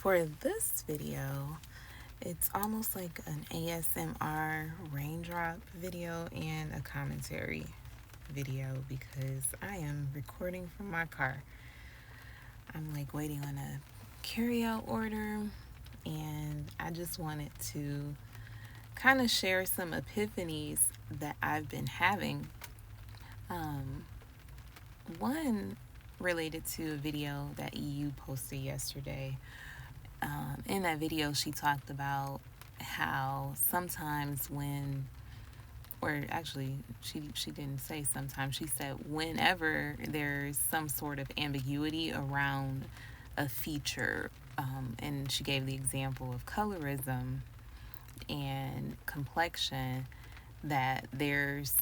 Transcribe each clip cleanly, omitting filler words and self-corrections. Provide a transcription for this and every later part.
For this video, it's almost like an ASMR raindrop video and a commentary video because I am recording from my car. I'm like waiting on a carry-out order, and I just wanted to kind of share some epiphanies that I've been having. One related to a video that EU posted yesterday. In that video, she talked about how sometimes or actually, she didn't say sometimes, she said whenever there's some sort of ambiguity around a feature, and she gave the example of colorism and complexion, that there's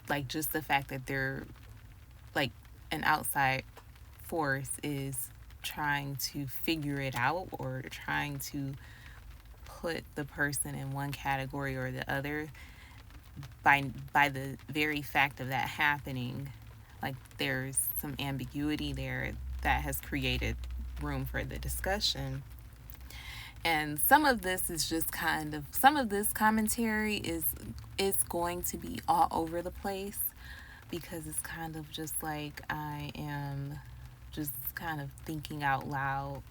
like just the fact that they're like an outside force is trying to figure it out or trying to put the person in one category or the other, by the very fact of that happening, like there's some ambiguity there that has created room for the discussion. And some of this is just some of this commentary is going to be all over the place because it's kind of just like I am just kind of thinking out loud.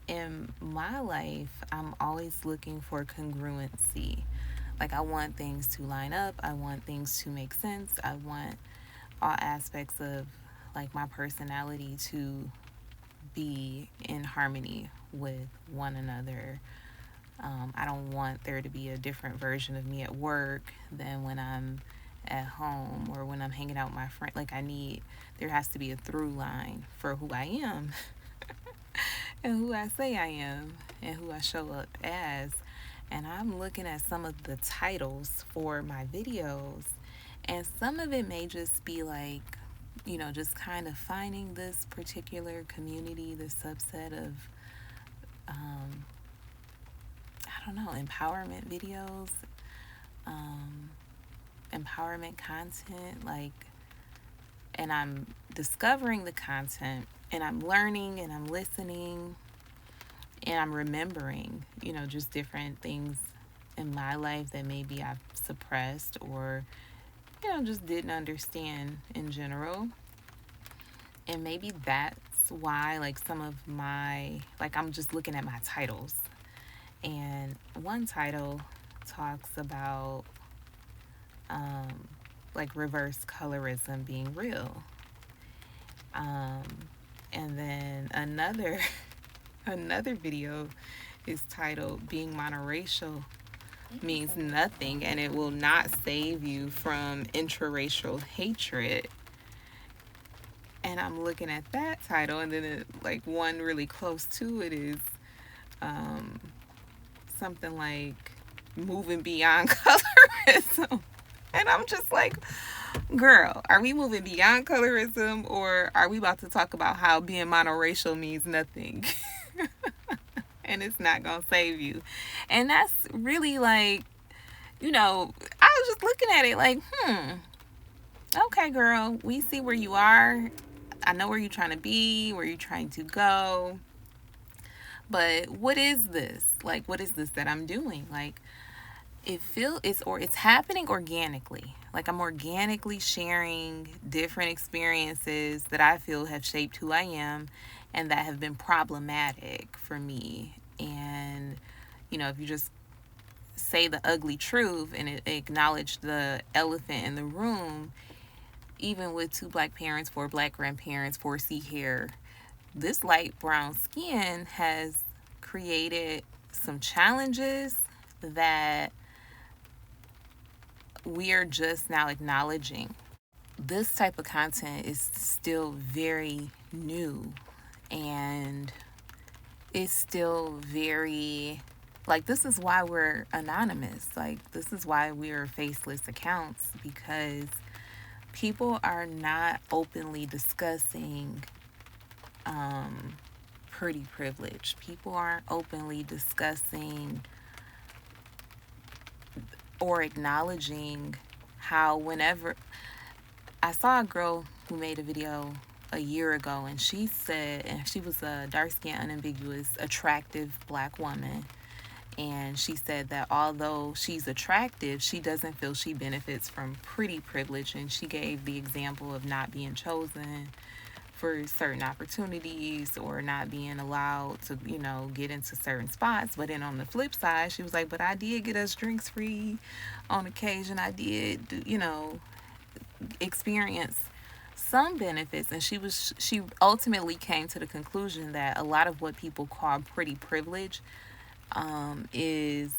In my life, I'm always looking for congruency. Like, I want things to line up, I want things to make sense, I want all aspects of like my personality to be in harmony with one another. I don't want there to be a different version of me at work than when I'm at home or when I'm hanging out with my friend. Like, there has to be a through line for who I am and who I say I am and who I show up as. And I'm looking at some of the titles for my videos, and some of it may just be like, just kind of finding this particular community, this subset of, I don't know, empowerment videos, empowerment content, like, and I'm discovering the content and I'm learning and I'm listening and I'm remembering, just different things in my life that maybe I've suppressed or, just didn't understand in general. And maybe that's why, like, some of I'm just looking at my titles. And one title talks about, like, reverse colorism being real. And then another video is titled "Being Monoracial Means Nothing and It Will Not Save You from Intraracial Hatred." And I'm looking at that title, and then one really close to it is something like "Moving Beyond Colorism." And I'm just like, girl, are we moving beyond colorism, or are we about to talk about how being monoracial means nothing? And it's not gonna save you. And that's really like, I was just looking at it like, okay, girl, we see where you are. I know where you're trying to be, where you're trying to go. But what is this? Like, what is this that I'm doing? Like, it's happening organically. Like, I'm organically sharing different experiences that I feel have shaped who I am and that have been problematic for me. And, if you just say the ugly truth and acknowledge the elephant in the room, even with 2 Black parents, 4 Black grandparents, 4C hair, this light brown skin has created some challenges that we are just now acknowledging. This type of content is still very new, and it's still very, like, this is why we're anonymous. Like, this is why we're faceless accounts, because people are not openly discussing pretty privilege. People aren't openly discussing or acknowledging how, whenever I saw a girl who made a video a year ago, and she said, and she was a dark-skinned, unambiguous, attractive black woman. And she said that although she's attractive, she doesn't feel she benefits from pretty privilege. And she gave the example of not being chosen for certain opportunities or not being allowed to, get into certain spots. But then on the flip side, she was like, but I did get us drinks free on occasion. I did, experience some benefits. And she ultimately came to the conclusion that a lot of what people call pretty privilege is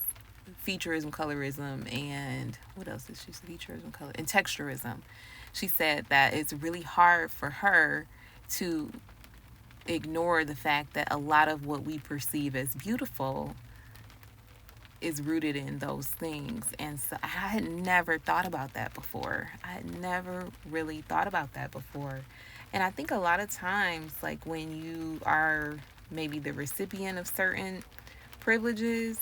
featureism, colorism, and what else did she say? Featureism, color, and texturism. She said that it's really hard for her to ignore the fact that a lot of what we perceive as beautiful is rooted in those things. And so I had never thought about that before. I had never really thought about that before. And I think a lot of times, like when you are maybe the recipient of certain privileges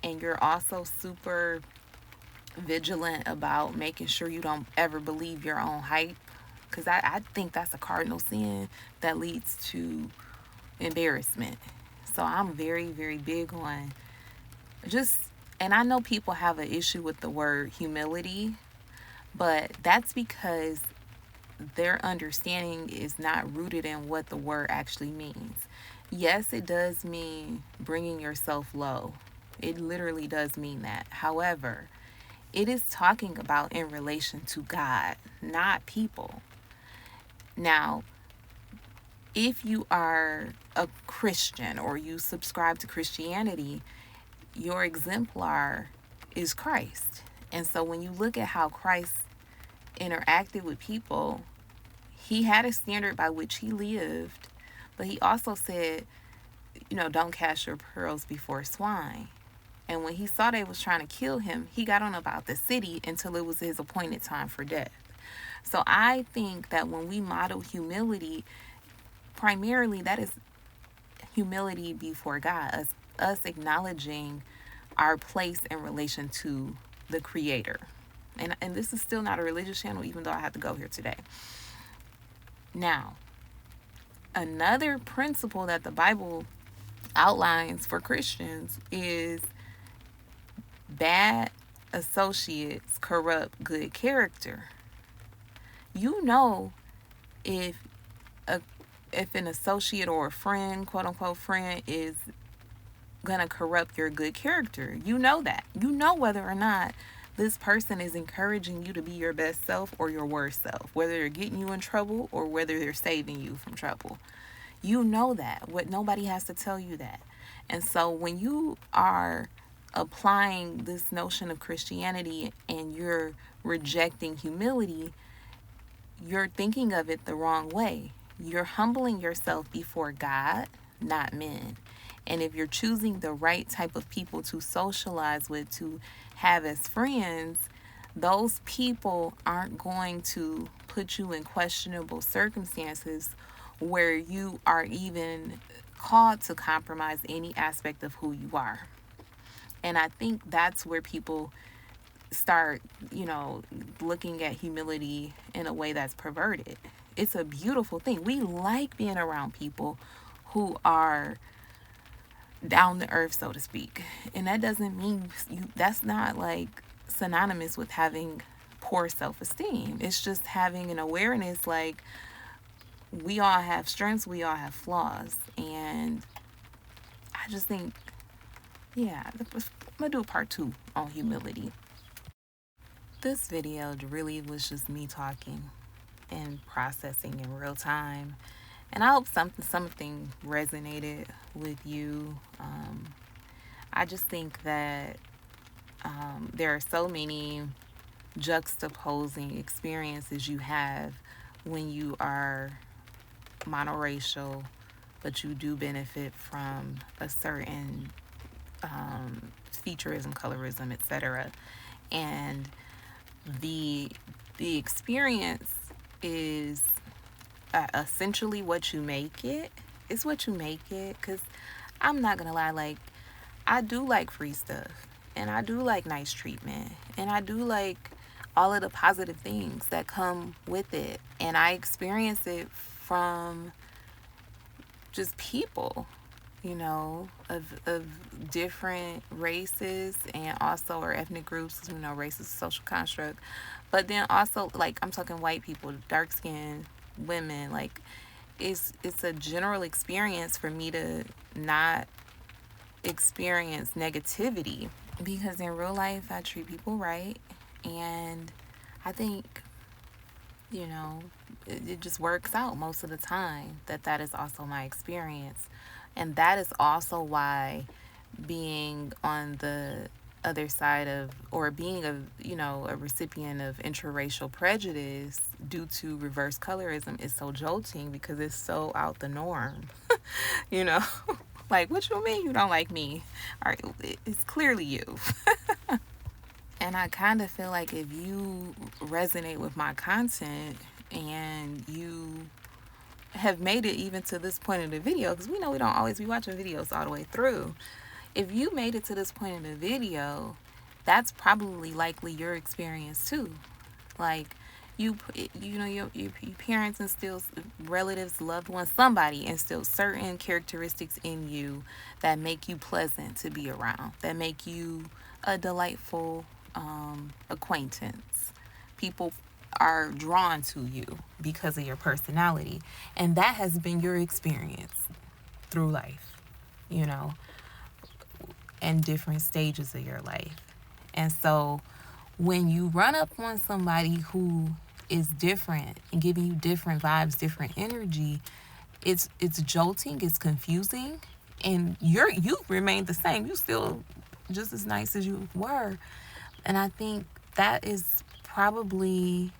and you're also super vigilant about making sure you don't ever believe your own hype, because I think that's a cardinal sin that leads to embarrassment. So I'm very, very big on and I know people have an issue with the word humility, but that's because their understanding is not rooted in what the word actually means. Yes, it does mean bringing yourself low. It literally does mean that. However, it is talking about in relation to God, not people. Now, if you are a Christian or you subscribe to Christianity, your exemplar is Christ. And so when you look at how Christ interacted with people, he had a standard by which he lived, but he also said, don't cast your pearls before swine. And when he saw they was trying to kill him, he got on about the city until it was his appointed time for death. So I think that when we model humility, primarily that is humility before God, us acknowledging our place in relation to the Creator. And this is still not a religious channel, even though I have to go here today. Now, another principle that the Bible outlines for Christians is bad associates corrupt good character. If an associate or a friend, quote unquote friend, is gonna corrupt your good character, that. Whether or not this person is encouraging you to be your best self or your worst self, whether they're getting you in trouble or whether they're saving you from trouble. That. Nobody has to tell you that. And so when you are applying this notion of Christianity and you're rejecting humility, you're thinking of it the wrong way. You're humbling yourself before God, not men. And if you're choosing the right type of people to socialize with, to have as friends, those people aren't going to put you in questionable circumstances where you are even called to compromise any aspect of who you are. And I think that's where people start, looking at humility in a way that's perverted. It's a beautiful thing. We like being around people who are down to earth, so to speak. And that doesn't mean that's not like synonymous with having poor self-esteem. It's just having an awareness like we all have strengths, we all have flaws. And I just think, I'm gonna do a part 2 on humility. This video really was just me talking and processing in real time. And I hope something resonated with you. I just think that there are so many juxtaposing experiences you have when you are monoracial, but you do benefit from a certain featureism, colorism, etc. And the experience is essentially what you make it. It's what you make it. Because I'm not gonna lie, like, I do like free stuff, and I do like nice treatment, and I do like all of the positive things that come with it. And I experience it from just people, of different races, and also or ethnic groups. Race is a social construct. But then also, like, I'm talking white people, dark skinned women. Like, it's a general experience for me to not experience negativity, because in real life I treat people right. And I think, it just works out most of the time that is also my experience. And that is also why being on the other side of, or being a recipient of interracial prejudice due to reverse colorism is so jolting, because it's so out the norm. you know like, what you mean you don't like me? All right, it's clearly you. And I kind of feel like if you resonate with my content and you have made it even to this point in the video, because we know we don't always be watching videos all the way through. If you made it to this point in the video, that's probably likely your experience too. Like, your parents instill, relatives, loved ones, somebody instills certain characteristics in you that make you pleasant to be around, that make you a delightful acquaintance. People are drawn to you because of your personality, and that has been your experience through life, and different stages of your life. And so when you run up on somebody who is different and giving you different vibes, different energy, it's jolting, it's confusing, and you remain the same. You still just as nice as you were. And I think that is probably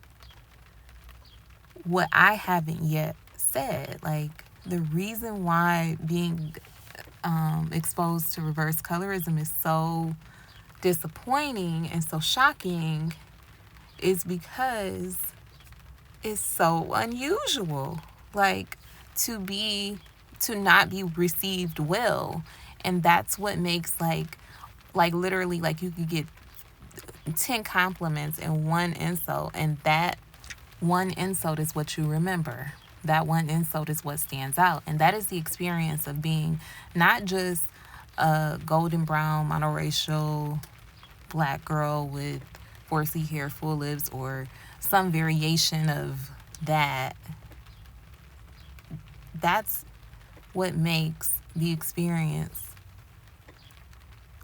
what I haven't yet said. Like, the reason why being exposed to reverse colorism is so disappointing and so shocking is because it's so unusual. Like, to not be received well. And that's what makes, like literally, like, you could get 10 compliments and one insult, and that one insult is what you remember. That one insult is what stands out. And that is the experience of being not just a golden brown monoracial black girl with 4C hair, full lips, or some variation of that. That's what makes the experience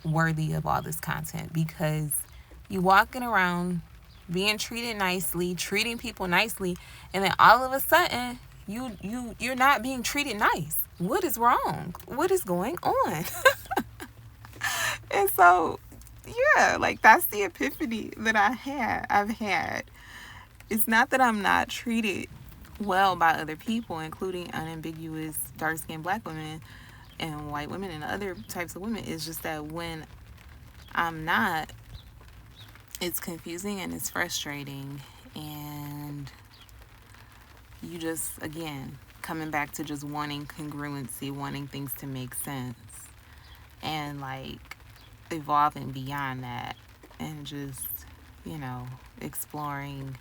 worthy of all this content, because you walking around being treated nicely, treating people nicely, and then all of a sudden you're not being treated nice. What is wrong? What is going on? And so, yeah, like, that's the epiphany that I've had. It's not that I'm not treated well by other people, including unambiguous dark-skinned black women and white women and other types of women. It's just that when I'm not, it's confusing and it's frustrating. And you just, again, coming back to just wanting congruency, wanting things to make sense, and, like, evolving beyond that, and just, exploring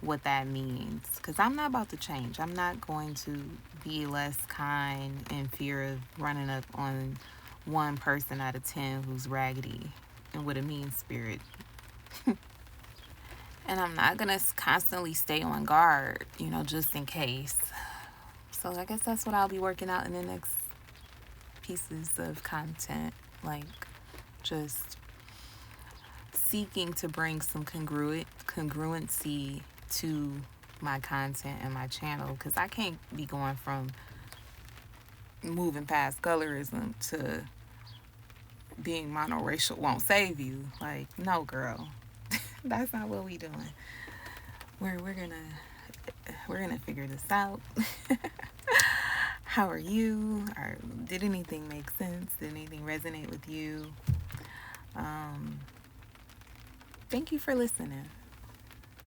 what that means. Because I'm not about to change. I'm not going to be less kind in fear of running up on one person out of 10 who's raggedy and with a mean spirit. And I'm not going to constantly stay on guard, just in case. So I guess that's what I'll be working out in the next pieces of content. Like, just seeking to bring some congruency to my content and my channel, because I can't be going from moving past colorism to being monoracial won't save you. Like, no, girl. That's not what we doing. We're gonna figure this out. How are you? Or did anything make sense? Did anything resonate with you? Thank you for listening.